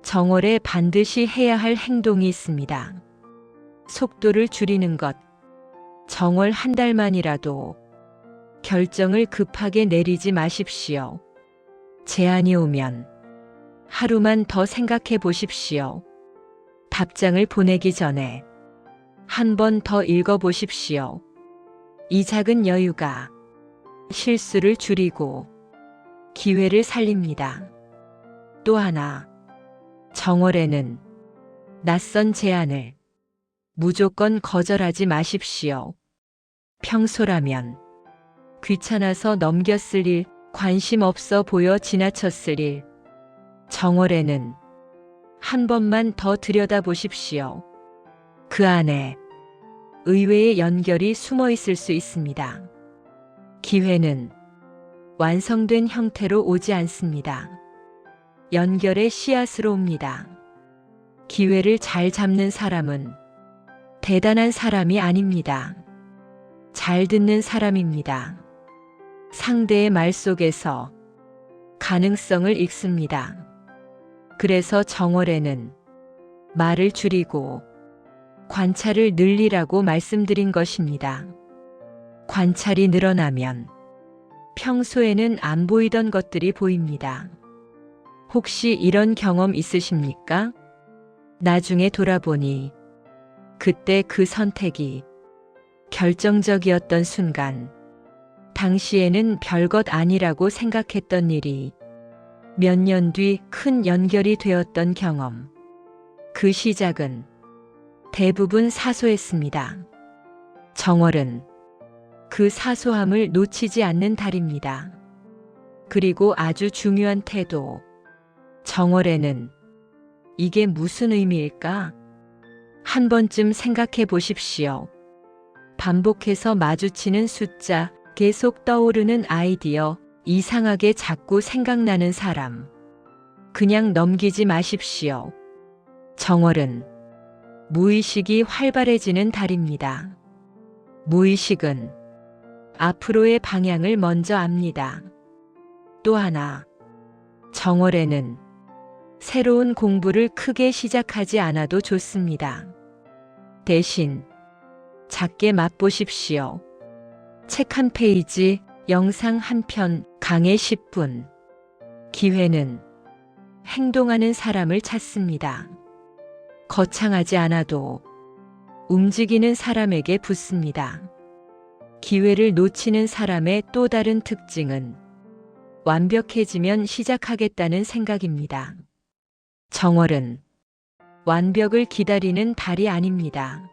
[SPEAKER 1] 정월에 반드시 해야 할 행동이 있습니다. 속도를 줄이는 것. 정월 한 달만이라도 결정을 급하게 내리지 마십시오. 제안이 오면 하루만 더 생각해 보십시오. 답장을 보내기 전에 한 번 더 읽어 보십시오. 이 작은 여유가 실수를 줄이고 기회를 살립니다. 또 하나, 정월에는 낯선 제안을 무조건 거절하지 마십시오. 평소라면 귀찮아서 넘겼을 일, 관심 없어 보여 지나쳤을 일, 정월에는 한 번만 더 들여다보십시오. 그 안에 의외의 연결이 숨어 있을 수 있습니다. 기회는 완성된 형태로 오지 않습니다. 연결의 씨앗으로 옵니다. 기회를 잘 잡는 사람은 대단한 사람이 아닙니다. 잘 듣는 사람입니다. 상대의 말 속에서 가능성을 읽습니다. 그래서 정월에는 말을 줄이고 관찰을 늘리라고 말씀드린 것입니다. 관찰이 늘어나면 평소에는 안 보이던 것들이 보입니다. 혹시 이런 경험 있으십니까? 나중에 돌아보니 그때 그 선택이 결정적이었던 순간, 당시에는 별것 아니라고 생각했던 일이 몇 년 뒤 큰 연결이 되었던 경험. 그 시작은 대부분 사소했습니다. 정월은 그 사소함을 놓치지 않는 달입니다. 그리고 아주 중요한 태도. 정월에는 이게 무슨 의미일까? 한 번쯤 생각해 보십시오. 반복해서 마주치는 숫자, 계속 떠오르는 아이디어, 이상하게 자꾸 생각나는 사람. 그냥 넘기지 마십시오. 정월은 무의식이 활발해지는 달입니다. 무의식은 앞으로의 방향을 먼저 압니다. 또 하나, 정월에는 새로운 공부를 크게 시작하지 않아도 좋습니다. 대신 작게 맛보십시오. 책 한 페이지, 영상 한 편, 강의 10분. 기회는 행동하는 사람을 찾습니다. 거창하지 않아도 움직이는 사람에게 붙습니다. 기회를 놓치는 사람의 또 다른 특징은 완벽해지면 시작하겠다는 생각입니다. 정월은 완벽을 기다리는 달이 아닙니다.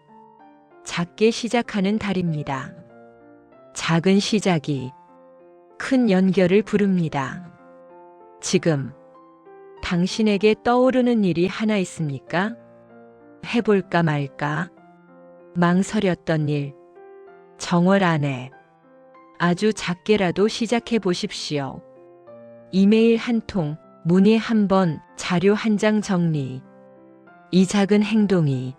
[SPEAKER 1] 작게 시작하는 달입니다. 작은 시작이 큰 연결을 부릅니다. 지금 당신에게 떠오르는 일이 하나 있습니까? 해볼까 말까? 망설였던 일. 정월 안에 아주 작게라도 시작해 보십시오. 이메일 한 통, 문의 한 번, 자료 한 장 정리. 이 작은 행동이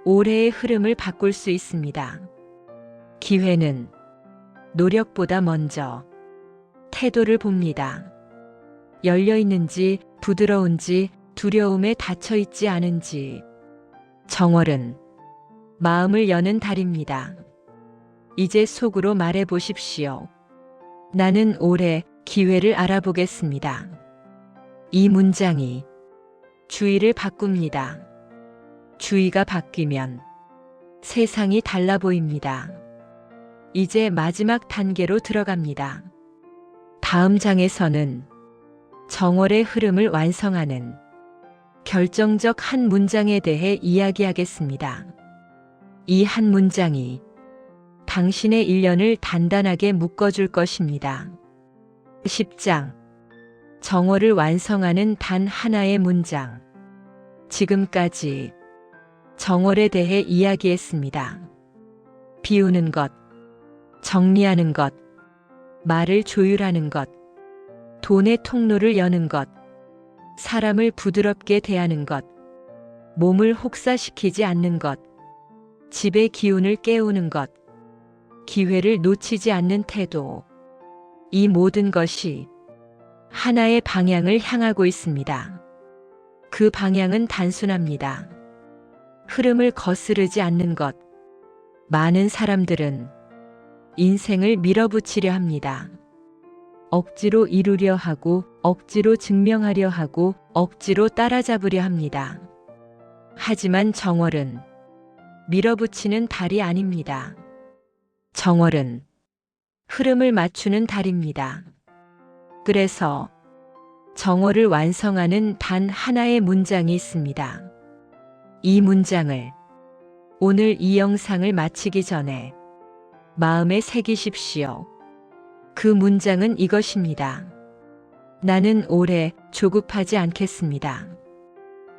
[SPEAKER 1] 올해의 흐름을 바꿀 수 있습니다. 기회는 노력보다 먼저 태도를 봅니다. 열려 있는지, 부드러운지, 두려움에 닫혀 있지 않은지. 정월은 마음을 여는 달입니다. 이제 속으로 말해 보십시오. 나는 올해 기회를 알아보겠습니다. 이 문장이 주의를 바꿉니다. 주의가 바뀌면 세상이 달라 보입니다. 이제 마지막 단계로 들어갑니다. 다음 장에서는 정월의 흐름을 완성하는 결정적 한 문장에 대해 이야기하겠습니다. 이 한 문장이 당신의 1년을 단단하게 묶어줄 것입니다. 10장. 정월을 완성하는 단 하나의 문장. 지금까지 정월에 대해 이야기했습니다. 비우는 것, 정리하는 것, 말을 조율하는 것, 돈의 통로를 여는 것, 사람을 부드럽게 대하는 것, 몸을 혹사시키지 않는 것, 집의 기운을 깨우는 것, 기회를 놓치지 않는 태도. 이 모든 것이 하나의 방향을 향하고 있습니다. 그 방향은 단순합니다. 흐름을 거스르지 않는 것. 많은 사람들은 인생을 밀어붙이려 합니다. 억지로 이루려 하고, 억지로 증명하려 하고, 억지로 따라잡으려 합니다. 하지만 정월은 밀어붙이는 달이 아닙니다. 정월은 흐름을 맞추는 달입니다. 그래서 정월을 완성하는 단 하나의 문장이 있습니다. 이 문장을 오늘 이 영상을 마치기 전에 마음에 새기십시오. 그 문장은 이것입니다. 나는 올해 조급하지 않겠습니다.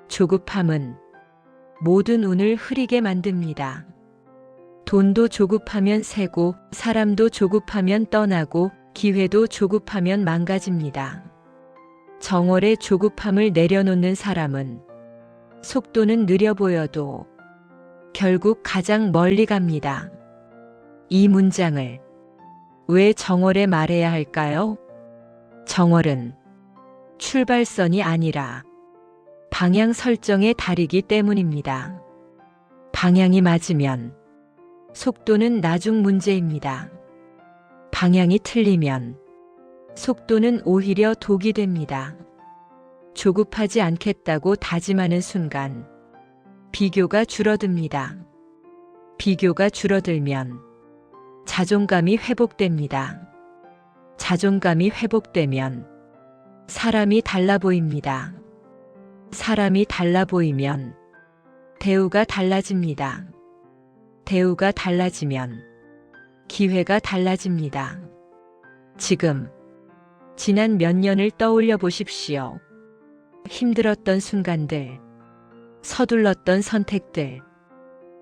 [SPEAKER 1] 조급함은 모든 운을 흐리게 만듭니다. 돈도 조급하면 새고, 사람도 조급하면 떠나고, 기회도 조급하면 망가집니다. 정월의 조급함을 내려놓는 사람은 속도는 느려 보여도 결국 가장 멀리 갑니다. 이 문장을 왜 정월에 말해야 할까요? 정월은 출발선이 아니라 방향 설정의 달이기 때문입니다. 방향이 맞으면 속도는 나중 문제입니다. 방향이 틀리면 속도는 오히려 독이 됩니다. 조급하지 않겠다고 다짐하는 순간 비교가 줄어듭니다. 비교가 줄어들면 자존감이 회복됩니다. 자존감이 회복되면 사람이 달라 보입니다. 사람이 달라 보이면 대우가 달라집니다. 대우가 달라지면 기회가 달라집니다. 지금 지난 몇 년을 떠올려 보십시오. 힘들었던 순간들, 서둘렀던 선택들,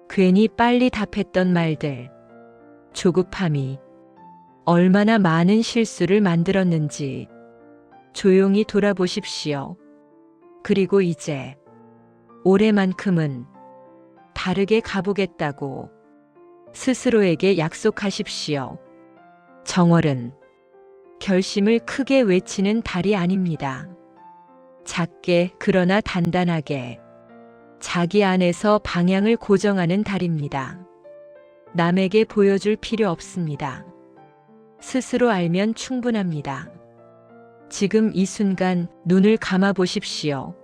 [SPEAKER 1] 괜히 빨리 답했던 말들, 조급함이 얼마나 많은 실수를 만들었는지 조용히 돌아보십시오. 그리고 이제 올해만큼은 다르게 가보겠다고 스스로에게 약속하십시오. 정월은 결심을 크게 외치는 달이 아닙니다. 작게 그러나 단단하게 자기 안에서 방향을 고정하는 달입니다. 남에게 보여줄 필요 없습니다. 스스로 알면 충분합니다. 지금 이 순간 눈을 감아 보십시오.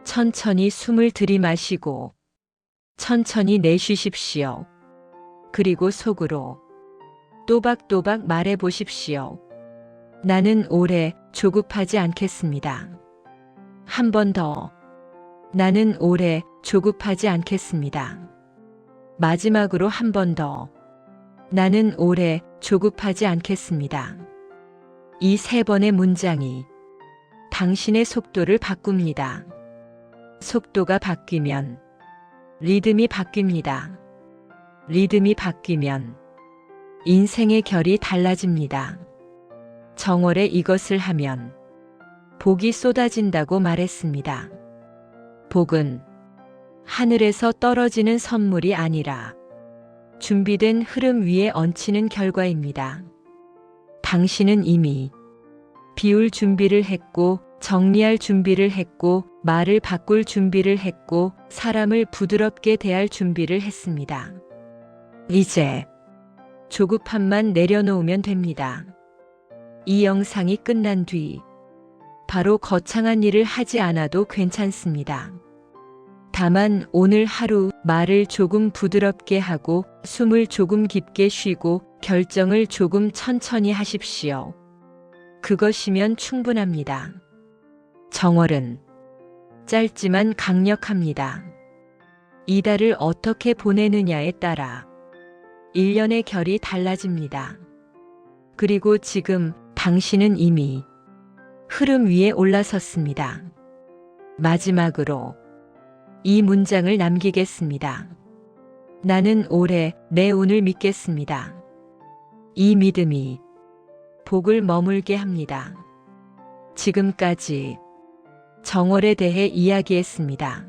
[SPEAKER 1] 천천히 숨을 들이마시고 천천히 내쉬십시오. 그리고 속으로 또박또박 말해 보십시오. 나는 올해 조급하지 않겠습니다. 한 번 더. 나는 올해 조급하지 않겠습니다. 마지막으로 한 번 더. 나는 올해 조급하지 않겠습니다. 이 세 번의 문장이 당신의 속도를 바꿉니다. 속도가 바뀌면 리듬이 바뀝니다. 리듬이 바뀌면 인생의 결이 달라집니다. 정월에 이것을 하면 복이 쏟아진다고 말했습니다. 복은 하늘에서 떨어지는 선물이 아니라 준비된 흐름 위에 얹히는 결과입니다. 당신은 이미 비울 준비를 했고, 정리할 준비를 했고, 말을 바꿀 준비를 했고, 사람을 부드럽게 대할 준비를 했습니다. 이제 조급함만 내려놓으면 됩니다. 이 영상이 끝난 뒤 바로 거창한 일을 하지 않아도 괜찮습니다. 다만 오늘 하루 말을 조금 부드럽게 하고 숨을 조금 깊게 쉬고 결정을 조금 천천히 하십시오. 그것이면 충분합니다. 정월은 짧지만 강력합니다. 이 달을 어떻게 보내느냐에 따라 1년의 결이 달라집니다. 그리고 지금 당신은 이미 흐름 위에 올라섰습니다. 마지막으로 이 문장을 남기겠습니다. 나는 올해 내 운을 믿겠습니다. 이 믿음이 복을 머물게 합니다. 지금까지 정월에 대해 이야기했습니다.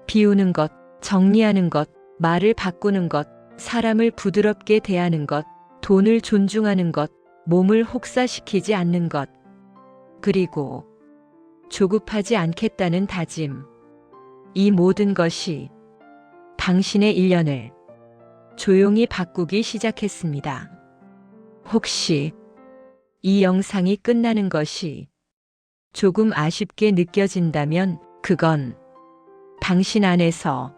[SPEAKER 1] 비우는 것, 정리하는 것, 말을 바꾸는 것, 사람을 부드럽게 대하는 것, 돈을 존중하는 것, 몸을 혹사시키지 않는 것, 그리고 조급하지 않겠다는 다짐, 이 모든 것이 당신의 1년을 조용히 바꾸기 시작했습니다. 혹시 이 영상이 끝나는 것이 조금 아쉽게 느껴진다면 그건 당신 안에서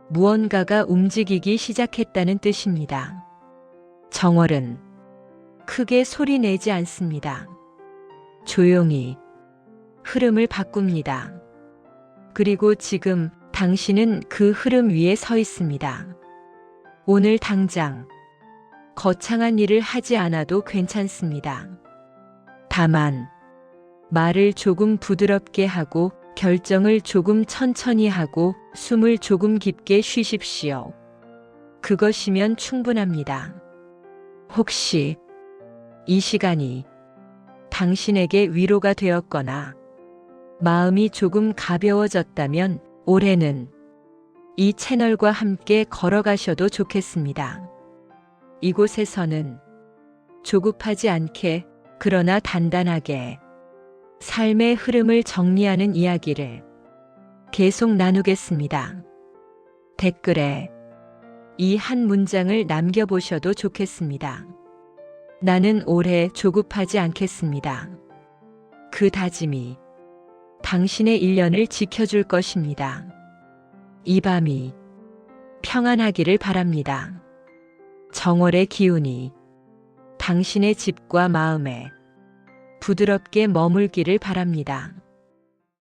[SPEAKER 1] 무언가가 움직이기 시작했다는 뜻입니다. 정월은 크게 소리 내지 않습니다. 조용히 흐름을 바꿉니다. 그리고 지금 당신은 그 흐름 위에 서 있습니다. 오늘 당장 거창한 일을 하지 않아도 괜찮습니다. 다만 말을 조금 부드럽게 하고 결정을 조금 천천히 하고 숨을 조금 깊게 쉬십시오. 그것이면 충분합니다. 혹시 이 시간이 당신에게 위로가 되었거나 마음이 조금 가벼워졌다면 올해는 이 채널과 함께 걸어가셔도 좋겠습니다. 이곳에서는 조급하지 않게 그러나 단단하게 삶의 흐름을 정리하는 이야기를 계속 나누겠습니다. 댓글에 이 한 문장을 남겨보셔도 좋겠습니다. 나는 올해 조급하지 않겠습니다. 그 다짐이 당신의 1년을 지켜줄 것입니다. 이 밤이 평안하기를 바랍니다. 정월의 기운이 당신의 집과 마음에 부드럽게 머물기를 바랍니다.